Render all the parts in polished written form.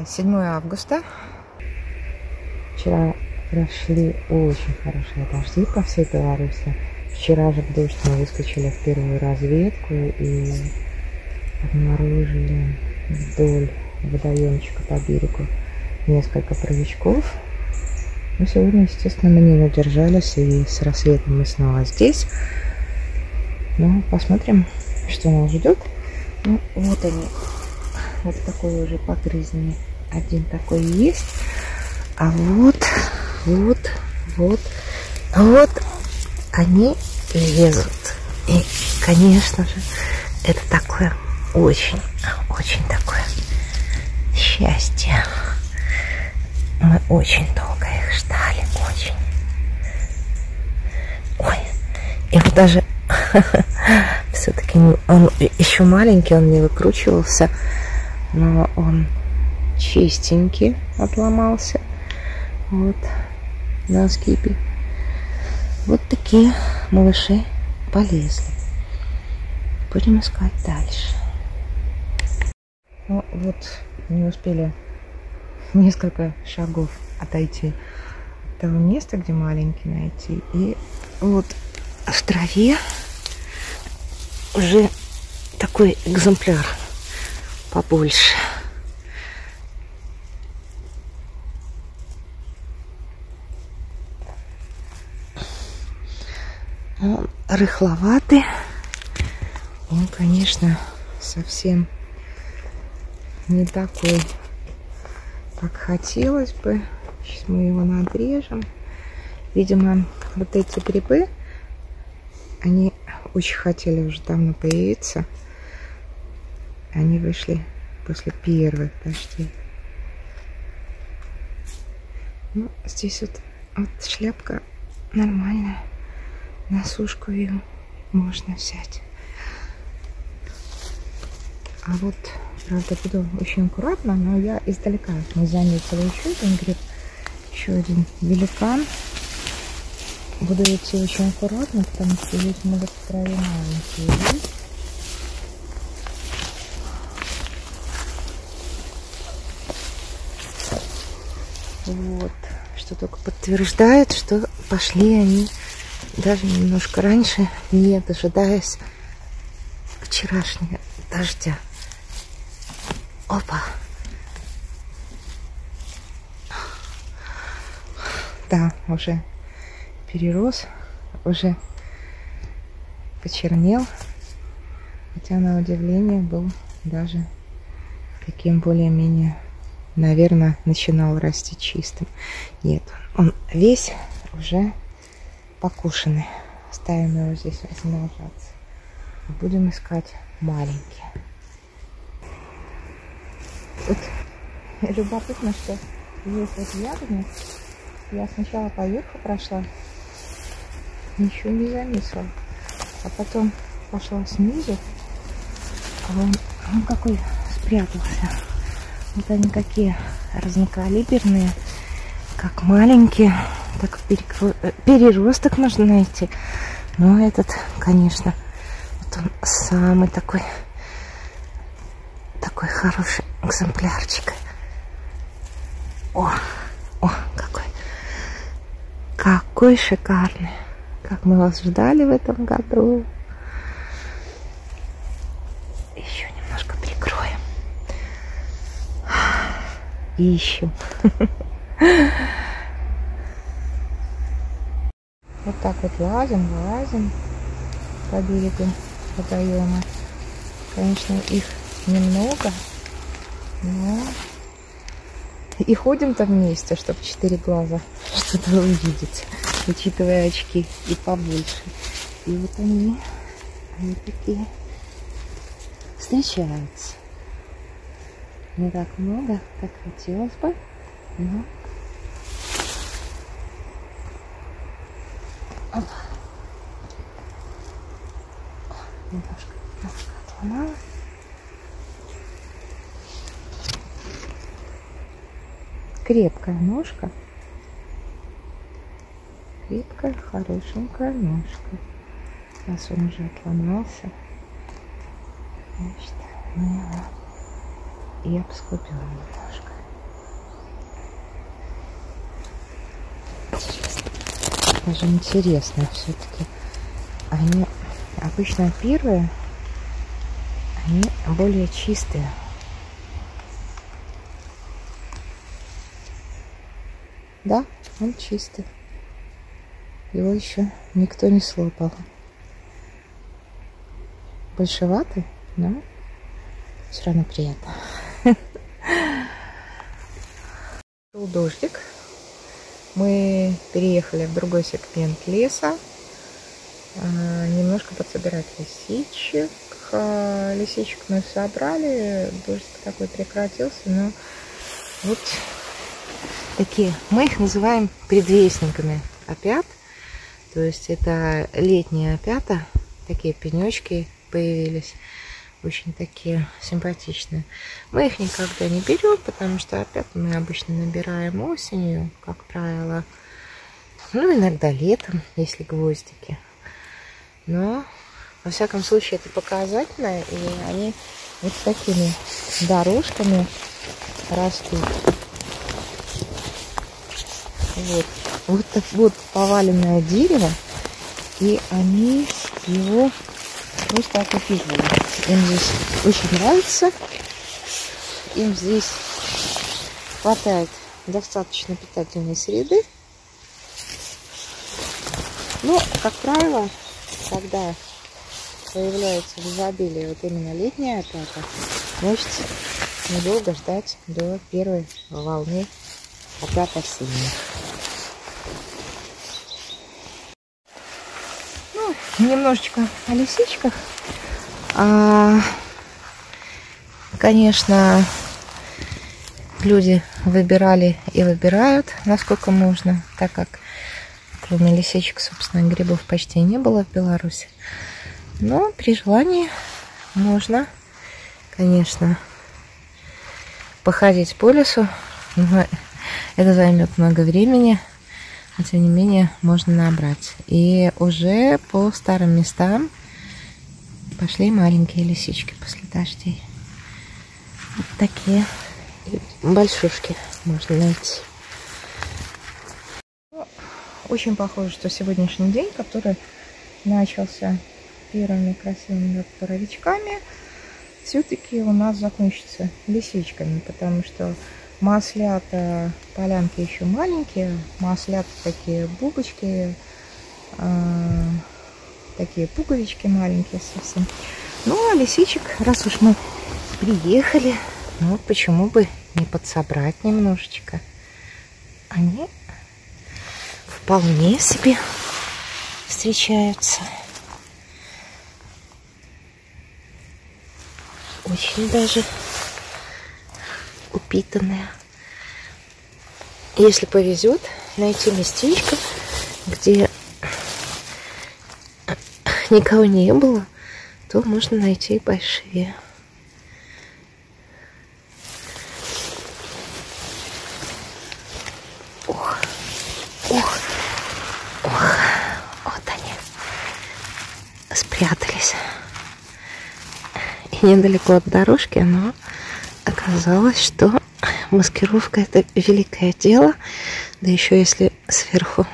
7 августа. Вчера прошли очень хорошие дожди по всей Беларуси. Вчера же в дождь мы выскочили в первую разведку и обнаружили вдоль водоемчика по берегу несколько паровичков. Но сегодня, естественно, мы не удержались, и с рассветом мы снова здесь. Ну, посмотрим, что нас ждет. Ну, вот они. Вот такой уже погрызенный. Один такой есть. А вот они лезут. И, конечно же, это такое очень такое счастье. Мы очень долго их ждали, очень. Ой, и вот даже все-таки он еще маленький, он не выкручивался, но он чистенький отломался. Вот на скипе. Вот такие малыши полезли. Будем искать дальше. Ну вот, не успели несколько шагов отойти от того места, где маленький найти. И вот в траве уже такой экземпляр побольше. Он рыхловатый. Он, конечно, совсем не такой, как хотелось бы. Сейчас мы его надрежем. Видимо, вот эти грибы, они очень хотели уже давно появиться. Они вышли после первых дождей. Ну, здесь вот шляпка нормальная. На сушку ее можно взять. А вот, правда, буду очень аккуратно, но я издалека не заметила еще один гриб, еще один великан. Буду идти очень аккуратно, потому что здесь могут в траве маленькие есть. Вот, что только подтверждает, что пошли они даже немножко раньше, не дожидаясь вчерашнего дождя. Опа! Да, уже перерос, уже почернел, хотя на удивление был даже таким более-менее, наверное, начинал расти чистым. Нет, он весь уже покушенный. Ставим его здесь размножаться. Будем искать маленькие. Вот любопытно, что здесь вот ягодник. Я сначала поверху прошла, ничего не заметила. А потом пошла снизу, а он какой спрятался. Вот они какие разнокалиберные, как маленькие, так переросток можно найти. Но этот, конечно, вот он самый такой хороший экземплярчик. О, какой шикарный. Как мы вас ждали в этом году. Еще немножко прикроем. Ищем. Вот так вот лазим по берегу водоема. Конечно, их немного, но и ходим-то вместе, чтобы 4 глаза что-то увидеть, учитывая очки и побольше. И вот они такие встречаются. Не так много, как хотелось бы, но немножко отломалась. Крепкая ножка. Крепкая, хорошенькая ножка. Сейчас он уже отломался. Значит, мы его и обскупим немножко. даже интересно все-таки. Они обычно первые, они более чистые. Да, он чистый. Его еще никто не слопал. Большеватый, но все равно приятно. Шел дождик. Мы переехали в другой сегмент леса. Немножко подсобирать лисичек. Лисичек мы собрали. Дождик такой прекратился, но вот такие. Мы их называем предвестниками опят. То есть это летние опята. Такие пенечки появились. Очень такие симпатичные. Мы их никогда не берем, потому что опят мы обычно набираем осенью, как правило. Ну, иногда летом, если гвоздики. Но, во всяком случае, это показательно. И они вот такими дорожками растут. Вот поваленное дерево. И они его просто оккупировали. Им здесь очень нравится. Им здесь хватает достаточно питательной среды. Но, как правило, когда появляется в изобилии вот именно летняя опята, значит, недолго ждать до первой волны опят осенних. Ну, немножечко о лисичках. Конечно, люди выбирали и выбирают, насколько можно, так как кроме лисичек, собственно, грибов почти не было в Беларуси. Но при желании можно, конечно, походить по лесу, но это займет много времени, но тем не менее можно набрать. И уже по старым местам пошли маленькие лисички после дождей. Вот такие большушки можно найти. Очень похоже, что сегодняшний день, который начался первыми красивыми боровичками, все-таки у нас закончится лисичками, потому что маслята, полянки еще маленькие, маслята такие бубочки, такие пуговички маленькие совсем. Ну, а лисичек, раз уж мы приехали, ну, почему бы не подсобрать немножечко. Они вполне себе встречаются. Очень даже упитанные. Если повезет найти местечко, где никого не было, то можно найти и большие. Ох, ох, ох, вот они спрятались. И недалеко от дорожки, но оказалось, что маскировка — это великое дело. Да еще если сверху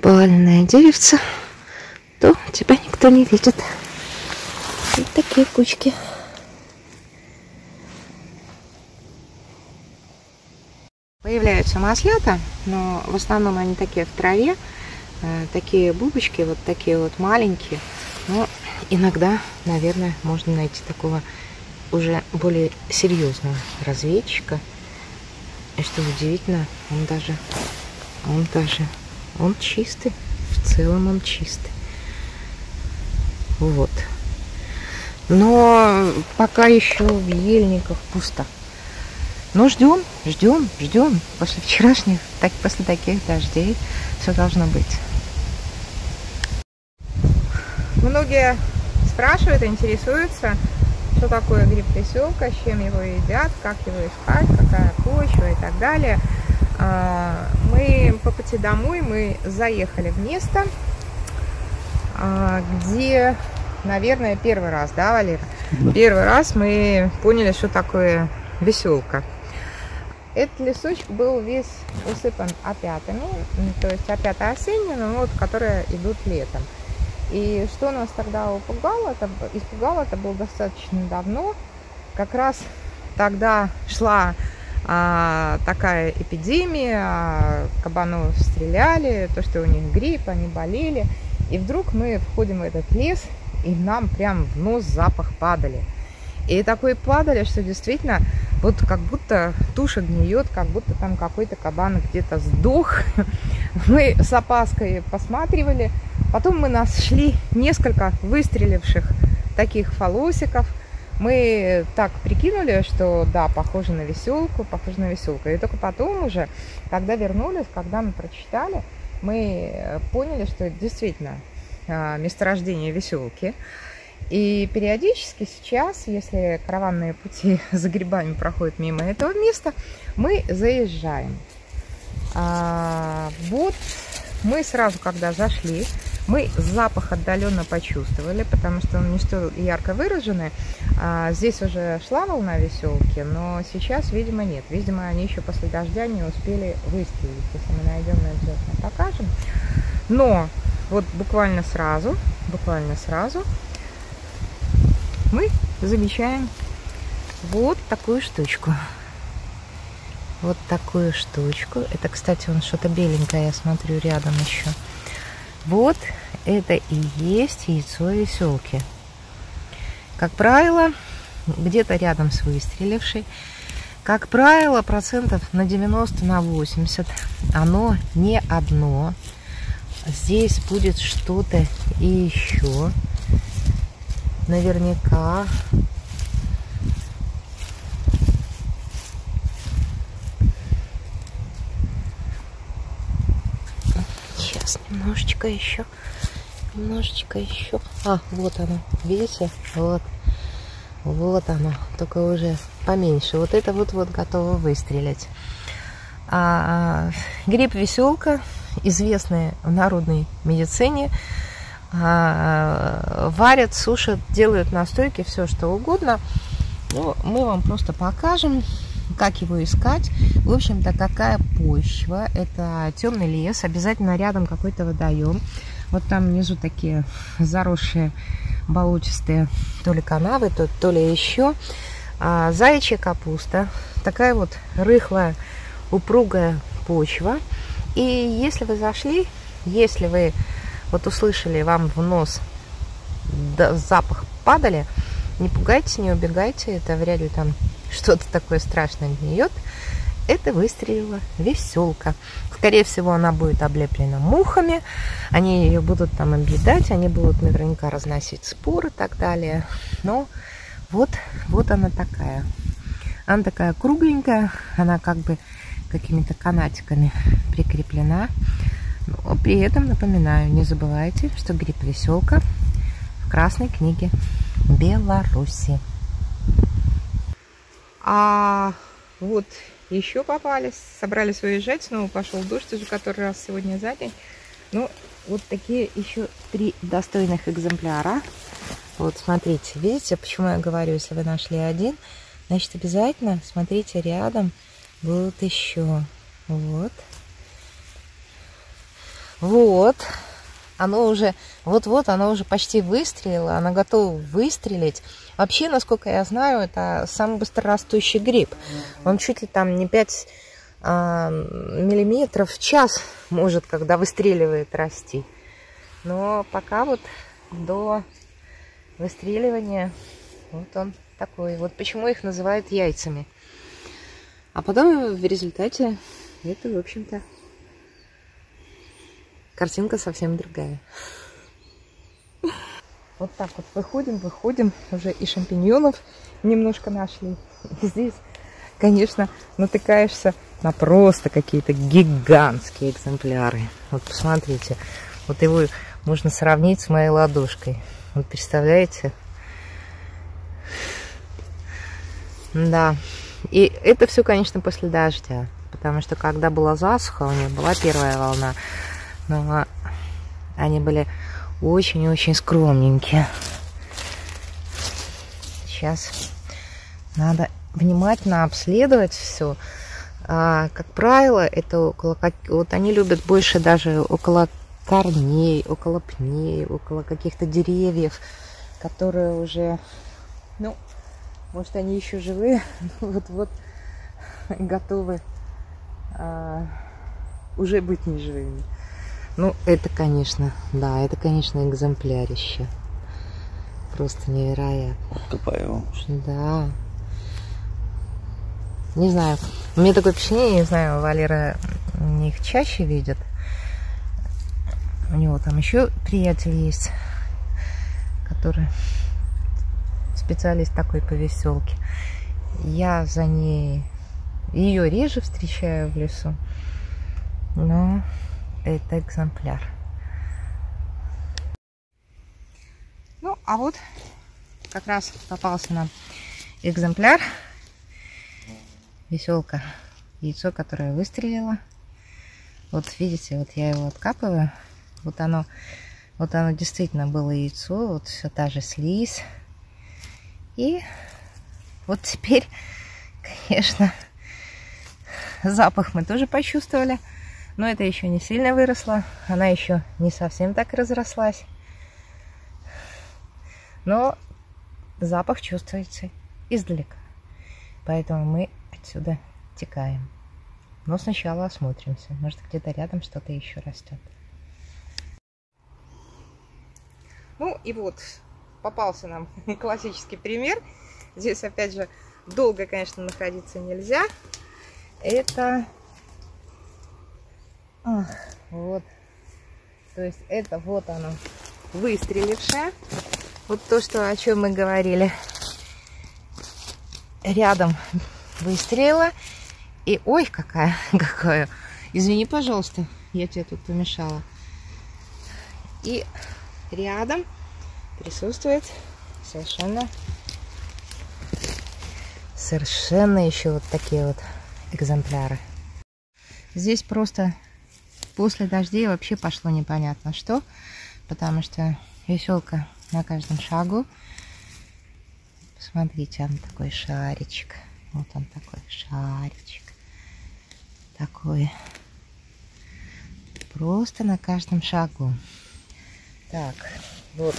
поваленное деревце, то тебя никто не видит. Вот такие кучки. Появляются маслята, но в основном они такие в траве, такие бубочки, вот такие вот маленькие. Но иногда, наверное, можно найти такого уже более серьезного разведчика. И что удивительно, он чистый, в целом он чистый. Вот. Но пока еще в ельниках пусто. Но ждем. После вчерашних, после таких дождей все должно быть. Многие спрашивают, интересуются, что такое гриб-трясёлка, с чем его едят, как его искать, какая почва и так далее. Мы по пути домой заехали в место, где, наверное, первый раз, да, Валера? Да. Первый раз мы поняли, что такое веселка. этот лесочек был весь усыпан опятами, то есть опята осенние, но вот, которые идут летом. И что нас тогда испугало, это было достаточно давно. Как раз тогда шла такая эпидемия, кабанов стреляли, то, что у них грипп, они болели. И вдруг мы входим в этот лес, и нам прям в нос запах падали. И такой падали, что действительно, вот как будто туша гниет, как будто там какой-то кабан где-то сдох. Мы с опаской посматривали. Потом мы нашли несколько выстреливших таких фалосиков. Мы так прикинули, что да, похоже на веселку, похоже на веселку. И только потом уже, когда вернулись, когда мы прочитали, мы поняли, что это действительно месторождение веселки. И периодически сейчас, если караванные пути за грибами проходят мимо этого места, мы заезжаем. Вот мы сразу, когда зашли, мы запах отдаленно почувствовали, потому что он не столь ярко выраженный. Здесь уже шла волна веселки, но сейчас, видимо, нет. Видимо, они еще после дождя не успели выстрелить. Если мы найдем, обязательно покажем. Но вот буквально сразу мы замечаем вот такую штучку. Вот такую штучку. Это, кстати, он что-то беленькое, я смотрю, рядом еще. Вот это и есть яйцо веселки. Как правило, где-то рядом с выстрелившей. Как правило, процентов на 90, на 80 оно не одно. Здесь будет что-то и еще. Наверняка. Сейчас немножечко еще. Вот оно, видите? Вот оно, только уже поменьше. Вот это вот готово выстрелить. Гриб веселка, известный в народной медицине. Варят, сушат, делают настойки, все что угодно. Но мы вам просто покажем, как его искать. В общем-то, какая почва. Это темный лес, обязательно рядом какой-то водоем. Вот там внизу такие заросшие болотистые то ли канавы, то ли еще. Заячья капуста. Такая вот рыхлая, упругая почва. И если вы зашли, если вы вот услышали, вам в нос запах падали, не пугайтесь, не убегайте, это вряд ли там что-то такое страшное гниет. Это выстрелила веселка. Скорее всего, она будет облеплена мухами, они ее будут там объедать, они будут наверняка разносить споры и так далее. Но вот она такая. Она такая кругленькая, она как бы какими-то канатиками прикреплена. Но при этом, напоминаю, не забывайте, что гриб веселка в Красной книге Беларуси. Вот еще попались, собрались уезжать, снова пошел дождь уже который раз сегодня за день. Ну, вот такие еще 3 достойных экземпляра. Вот, смотрите, видите, почему я говорю, если вы нашли один, значит, обязательно, смотрите, рядом будут еще. Вот. Оно уже, оно уже почти выстрелило, оно готово выстрелить. Вообще, насколько я знаю, это самый быстрорастущий гриб. Он чуть ли там не 5 миллиметров в час может, когда выстреливает, расти. Но пока вот до выстреливания вот он такой. Вот почему их называют яйцами. А потом в результате это, в общем-то, картинка совсем другая. Вот так вот выходим, уже и шампиньонов немножко нашли. И здесь, конечно, натыкаешься на просто какие-то гигантские экземпляры. Вот посмотрите, вот его можно сравнить с моей ладошкой. Вот представляете? Да. И это все, конечно, после дождя. Потому что когда была засуха, у них была первая волна, но они были очень-очень скромненькие. Сейчас надо внимательно обследовать все. Как правило, это около... Вот они любят больше даже около корней, около пней, около каких-то деревьев, которые уже, ну, может, они еще живые, вот-вот готовы уже быть неживыми. Ну, это, конечно, да, это, конечно, экземплярище. Просто невероятно. Откопаю. Да. Не знаю, у меня такое впечатление, не знаю, Валера их чаще видит. У него там еще приятель есть, который специалист такой по веселке. Я за ней ее реже встречаю в лесу, но это экземпляр. Ну, а вот как раз попался нам экземпляр. Веселка. Яйцо, которое выстрелило. Вот видите, вот я его откапываю. Вот оно действительно было яйцо. Вот все та же слизь. И вот теперь, конечно, запах мы тоже почувствовали. Но это еще не сильно выросло. Она еще не совсем так разрослась. Но запах чувствуется издалека. Поэтому мы отсюда текаем. Но сначала осмотримся. Может, где-то рядом что-то еще растет. Ну и вот, попался нам классический пример. Здесь, опять же, долго, конечно, находиться нельзя. Это... вот. То есть это вот оно, выстрелившее. Вот то, что, о чем мы говорили. Рядом выстрелила. И ой, какая. Извини, пожалуйста, я тебе тут помешала. И рядом присутствует совершенно еще вот такие вот экземпляры. Здесь просто после дождей вообще пошло непонятно что, потому что веселка на каждом шагу. Посмотрите, он такой шаричек. Вот он такой шаричек. Такой. Просто на каждом шагу. Так, вот.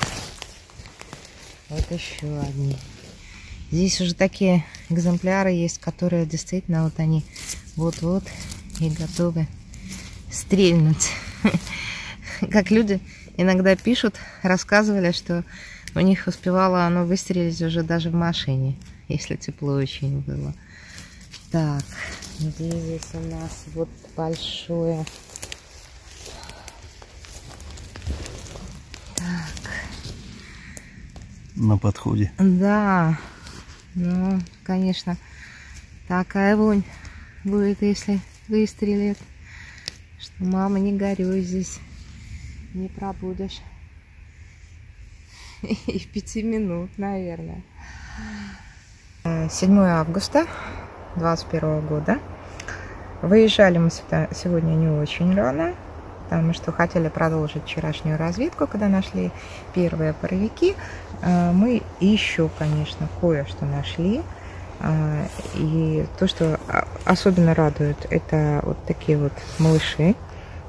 Вот еще одни. Здесь уже такие экземпляры есть, которые действительно вот они вот-вот и готовы стрельнуть. Как люди иногда пишут, рассказывали, что у них успевало оно выстрелить уже даже в машине, если тепло очень было. Так, где здесь у нас вот большое? Так. На подходе. Да, ну, конечно, такая вонь будет, если выстрелит, что мама, не горюй, здесь не пробудешь. И в 5 минут, наверное. 7 августа 2021 года. Выезжали мы сюда сегодня не очень рано, потому что хотели продолжить вчерашнюю разведку, когда нашли первые паровики. Мы еще, конечно, кое-что нашли. И то, что особенно радует, это вот такие вот малыши.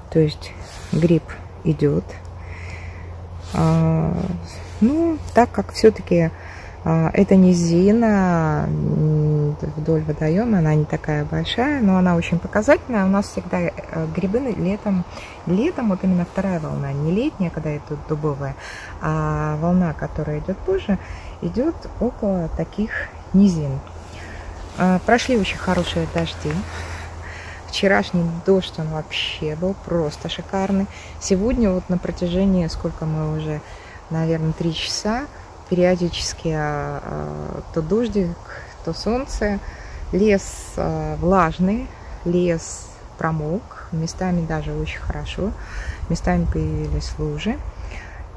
То есть гриб идет. Ну, так как все-таки это низина вдоль водоема, она не такая большая, но она очень показательная. У нас всегда грибы летом, вот именно вторая волна, не летняя, когда идут дубовая, а волна, которая идет позже, идет около таких низин. Прошли очень хорошие дожди. Вчерашний дождь, он вообще был просто шикарный. Сегодня вот на протяжении, сколько мы уже, наверное, 3 часа, периодически то дождик, то солнце. Лес влажный, лес промок, местами даже очень хорошо, местами появились лужи.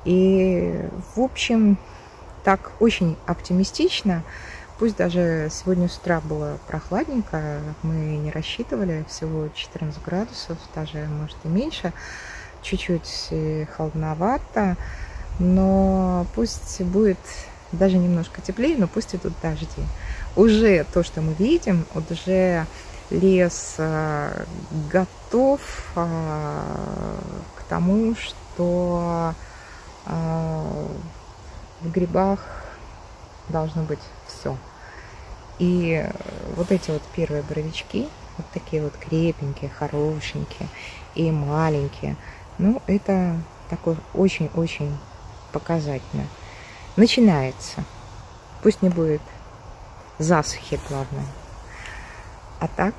И, в общем, так очень оптимистично. Пусть даже сегодня с утра было прохладненько, мы не рассчитывали, всего 14 градусов, даже, может, и меньше, чуть-чуть холодновато, но пусть будет даже немножко теплее, но пусть идут дожди. Уже то, что мы видим, уже лес готов к тому, что в грибах должно быть все. И вот эти вот первые боровички, вот такие вот крепенькие, хорошенькие и маленькие, ну, это такое очень-очень показательно. Начинается. Пусть не будет засухи, главное. А так,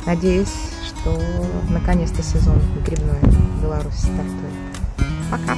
надеюсь, что наконец-то сезон грибной в Беларуси стартует. Пока!